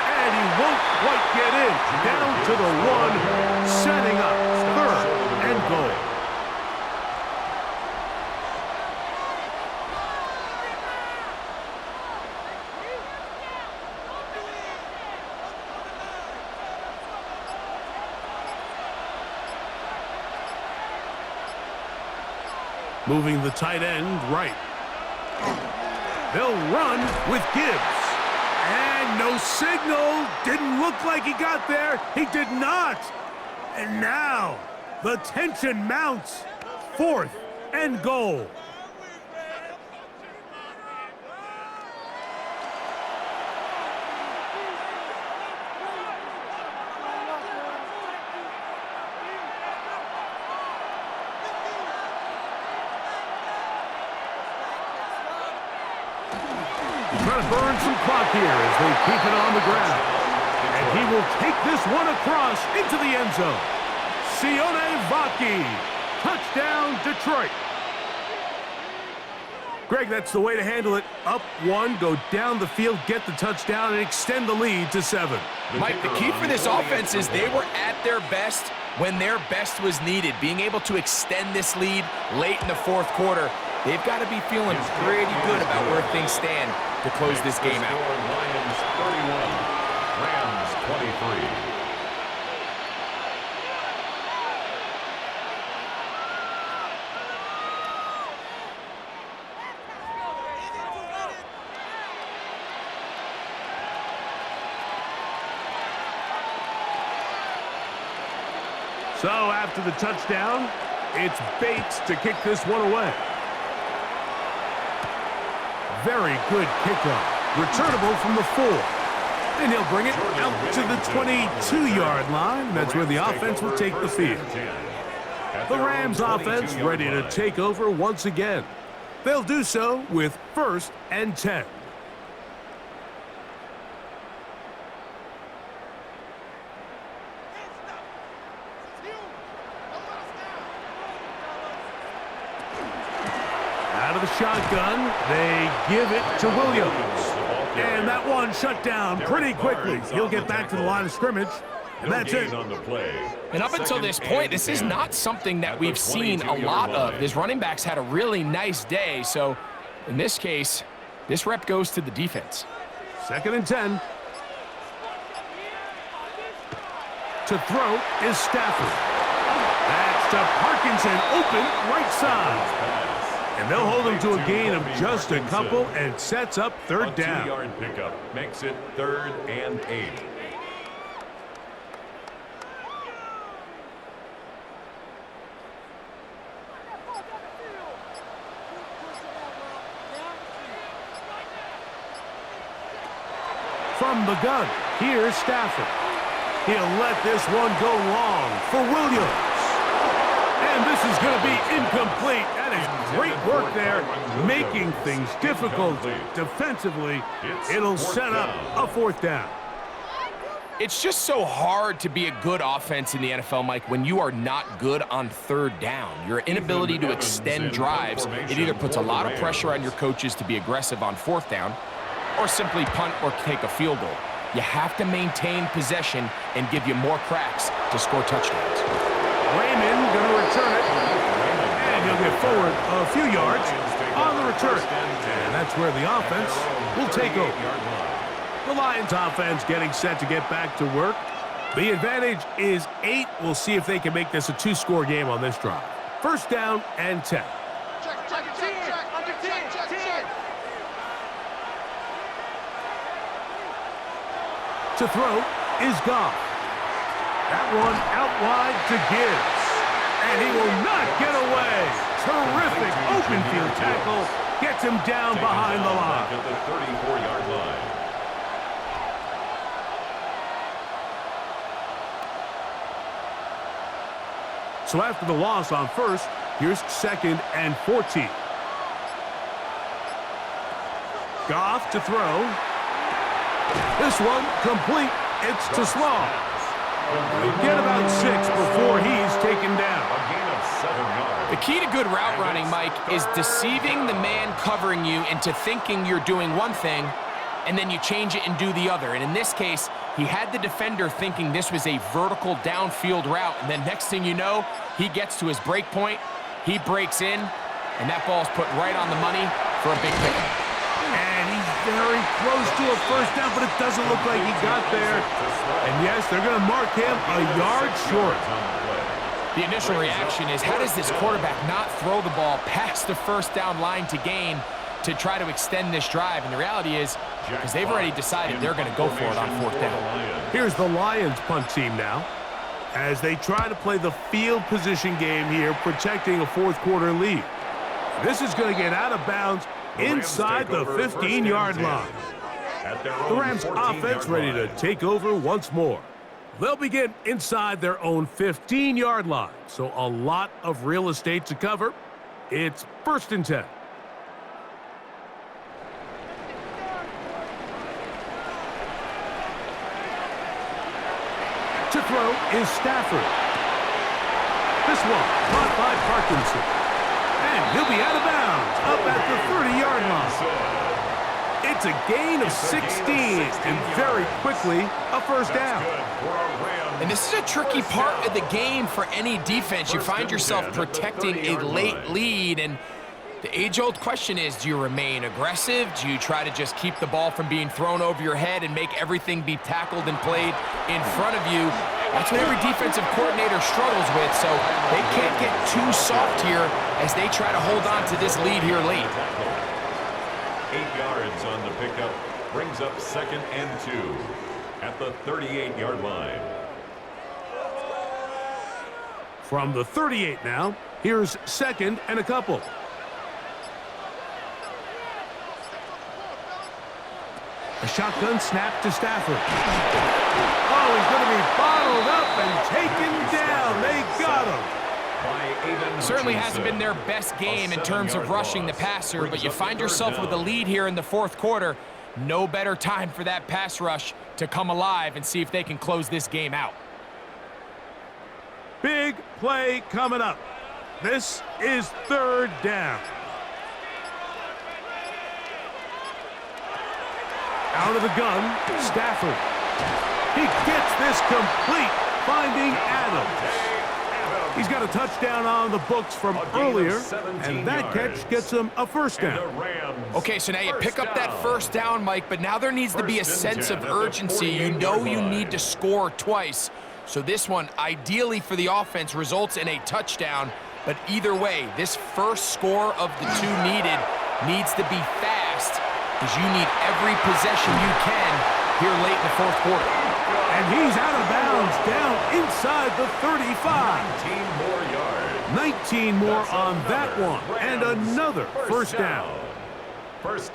And he won't quite get in. Down to the one, setting up 3rd and goal. Moving the tight end right. They'll run with Gibbs. And no signal. Didn't look like he got there. He did not. And now the tension mounts. 4th and goal. Trying to burn some clock here as they keep it on the ground. And he will take this one across into the end zone. Sione Vaki. Touchdown, Detroit. Greg, that's the way to handle it. Up 1, go down the field, get the touchdown, and extend the lead to 7. Mike, the key for this offense is they were at their best when their best was needed. Being able to extend this lead late in the 4th quarter, they've got to be feeling pretty good about where things stand to close this game out. Lions 31, Rams 23. So after the touchdown, it's Bates to kick this one away. Very good kickoff. Returnable from the 4. And he'll bring it out to the 22-yard line. That's where the offense will take the field. The Rams offense ready to take over once again. They'll do so with 1st and 10. Out of the shotgun, they give it to Williams. And that one shut down pretty quickly. He'll get back to the line of scrimmage, and that's it. And up until this point, this is not something that we've seen a lot of. This running back's had a really nice day, so in this case, this rep goes to the defense. 2nd and 10. To throw is Stafford. That's to Parkinson, open right side. And they'll hold him to a gain of just a couple and sets up 3rd down. 2-yard pickup makes it 3rd and 8. From the gun, here's Stafford. He'll let this one go long for Williams. And this is going to be incomplete. That is great work there, making things difficult defensively. It'll set up a 4th down. It's just so hard to be a good offense in the NFL, Mike, when you are not good on 3rd down. Your inability to extend drives, it either puts a lot of pressure on your coaches to be aggressive on 4th down or simply punt or take a field goal. You have to maintain possession and give you more cracks to score touchdowns. Raymond going to return it, and he'll get forward a few yards on the return. And that's where the offense will take over. The Lions offense getting set to get back to work. The advantage is 8. We'll see if they can make this a 2-score game on this drive. 1st down and 10. To throw is Goff. That one out wide to Gibbs. And he will not get away. Terrific open field tackle. Gets him down behind the line. At the 34-yard line. So after the loss on 1st, Here's 2nd and 14. Goff to throw. This one complete. It's to Small. Get about 6 before he's taken down. A gain of 7 yards. The key to good route running, Mike, is deceiving the man covering you into thinking you're doing one thing, and then you change it and do the other. And in this case, he had the defender thinking this was a vertical downfield route, and then next thing you know, he gets to his break point, he breaks in, and that ball's put right on the money for a big pickup. And he's very close to a first down, but it doesn't look like he got there. And yes, they're going to mark him a yard short. The initial reaction is, how does this quarterback not throw the ball past the first down line to gain to try to extend this drive? And the reality is, because they've already decided they're going to go for it on 4th down. Here's the Lions punt team now, as they try to play the field position game here, protecting a 4th quarter lead. This is going to get out of bounds inside the 15-yard line. The Rams offense ready to take over once more. They'll begin inside their own 15-yard line, so a lot of real estate to cover. It's 1st and 10. To throw is Stafford. This one caught by Parkinson. And he'll be out of bounds up at the 30-yard line. It's a gain of 16, and very quickly, a first down. And this is a tricky part of the game for any defense. You find yourself protecting a late lead, and the age-old question is, do you remain aggressive? Do you try to just keep the ball from being thrown over your head and make everything be tackled and played in front of you? That's what every defensive coordinator struggles with, so they can't get too soft here as they try to hold on to this lead here late. 8 yards on the pickup brings up 2nd and 2 at the 38-yard line. From the 38 now, here's 2nd and a couple. A shotgun snap to Stafford. Oh, he's going to be bottled up and taken down. They got him. Certainly hasn't been their best game in terms of rushing the passer, but you find yourself with a lead here in the 4th quarter. No better time for that pass rush to come alive and see if they can close this game out. Big play coming up. This is 3rd down. Out of the gun, Stafford. He gets this complete, finding Adams. He's got a touchdown on the books from earlier, and that catch gets him a first down. Okay, so now you pick up that first down, Mike, but now there needs to be a sense of urgency. You know you need to score twice. So this one, ideally for the offense, results in a touchdown. But either way, this first score of the 2 needed needs to be fast, because you need every possession you can here late in the 4th quarter. And he's out of bounds down inside the 35. 19 more yards. 19 more on that one. And another first down.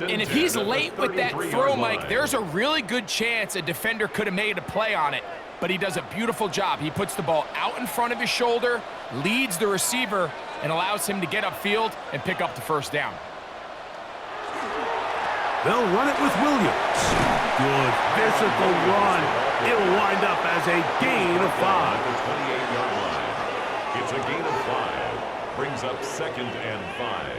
And if he's late with that throw, Mike, there's a really good chance a defender could have made a play on it. But he does a beautiful job. He puts the ball out in front of his shoulder, leads the receiver, and allows him to get upfield and pick up the first down. They'll run it with Williams. Good physical run. It'll wind up as a gain of 5. The 28-yard line. It's a gain of 5. Brings up 2nd and 5.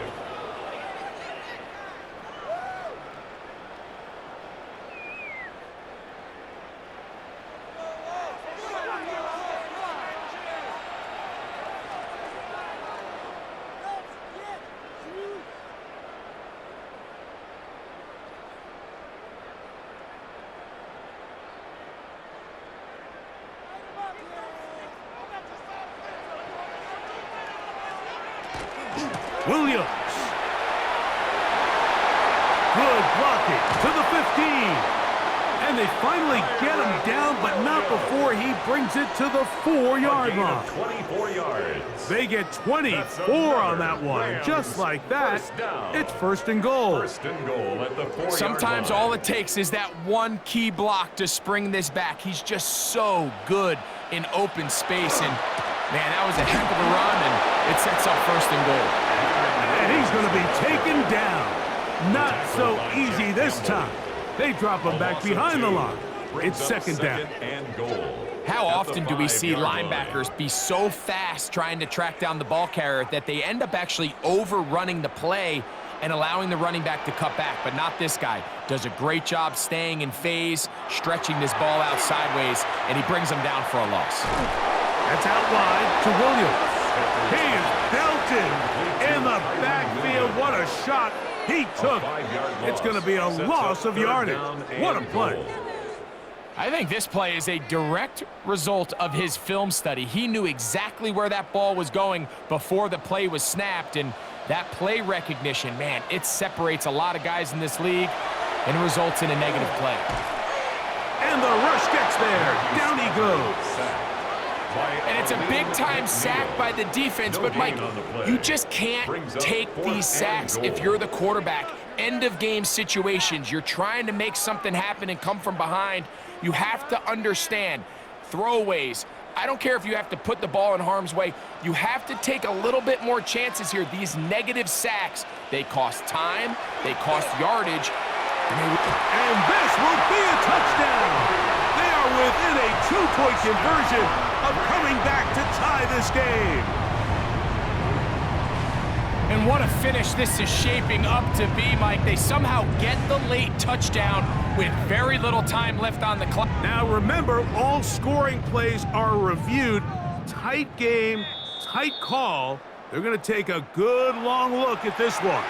Williams. Good blocking to the 15. And they finally get him down, but not before he brings it to the 4-yard line. 24 yards. They get 24 on that one. Just like that, it's 1st and goal. 1st and goal at the 4-yard line. Sometimes all it takes is that one key block to spring this back. He's just so good in open space, and Man, that was a heck of a run, and it sets up 1st and goal. And he's going to be taken down. Not so easy this time. They drop him back behind the line. It's 2nd down. And goal. How often do we see linebackers be so fast trying to track down the ball carrier that they end up actually overrunning the play and allowing the running back to cut back? But not this guy. Does a great job staying in phase, stretching this ball out sideways, and he brings him down for a loss. That's out wide to Williams. He is belted in the backfield. What a shot he took. It's going to be a loss of yardage. What a play. I think this play is a direct result of his film study. He knew exactly where that ball was going before the play was snapped, and that play recognition, man, it separates a lot of guys in this league and results in a negative play. And the rush gets there. Down he goes. And it's a big-time sack by the defense, but, Mike, you just can't take these sacks if you're the quarterback. End-of-game situations, you're trying to make something happen and come from behind. You have to understand throwaways. I don't care if you have to put the ball in harm's way. You have to take a little bit more chances here. These negative sacks, they cost time, they cost yardage. And this will be a touchdown. They are within a 2-point conversion of coming back to tie this game. And what a finish this is shaping up to be, Mike. They somehow get the late touchdown with very little time left on the clock. Now remember, all scoring plays are reviewed. Tight game, tight call. They're going to take a good long look at this one.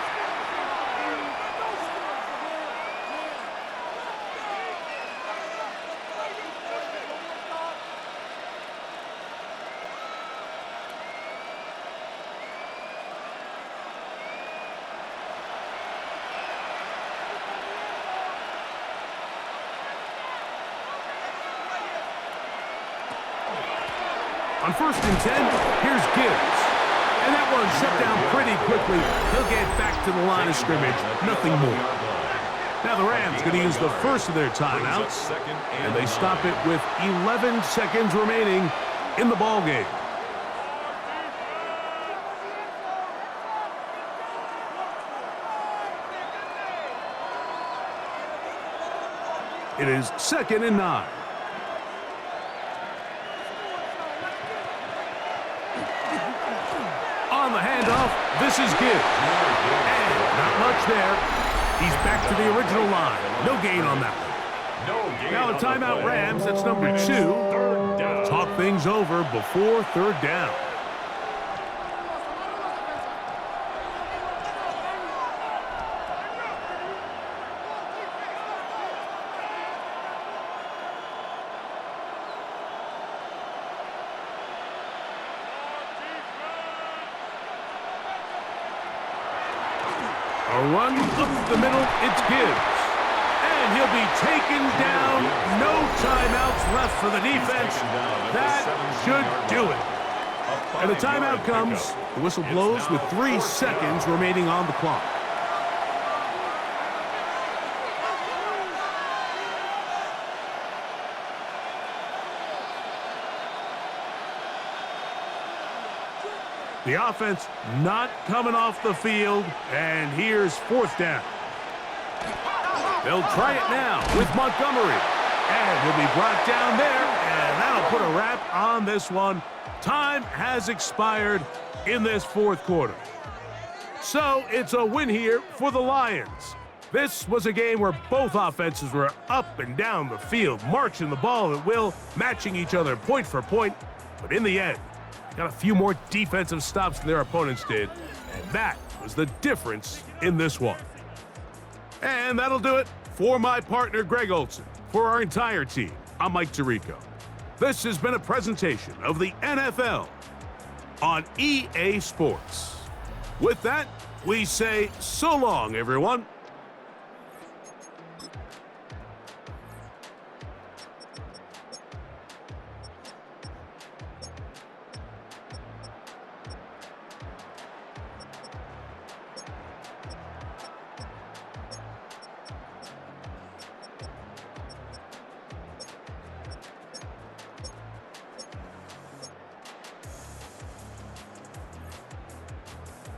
On 1st and 10, here's Gibbs. And that one shut down pretty quickly. He'll get back to the line of scrimmage, nothing more. Now the Rams going to use the first of their timeouts, and they stop it with 11 seconds remaining in the ball game. It is 2nd and 9. On the handoff, this is Gibbs. And not much there. He's back to the original line. No gain on that one. Now a timeout Rams, that's number 2. Talk things over before 3rd down. A run up the middle, it's Gibbs. And he'll be taken down. No timeouts left for the defense. That should do it. And the timeout comes. The whistle blows with 3 seconds remaining on the clock. The offense not coming off the field, and here's 4th down. They'll try it now with Montgomery, and he'll be brought down there, and that'll put a wrap on this one. Time has expired in this 4th quarter. So it's a win here for the Lions. This was a game where both offenses were up and down the field, marching the ball at will, matching each other point for point, but in the end, got a few more defensive stops than their opponents did, and that was the difference in this one. And that'll do it for my partner, Greg Olson. For our entire team, I'm Mike Tirico. This has been a presentation of the NFL on EA Sports. With that, we say so long, everyone.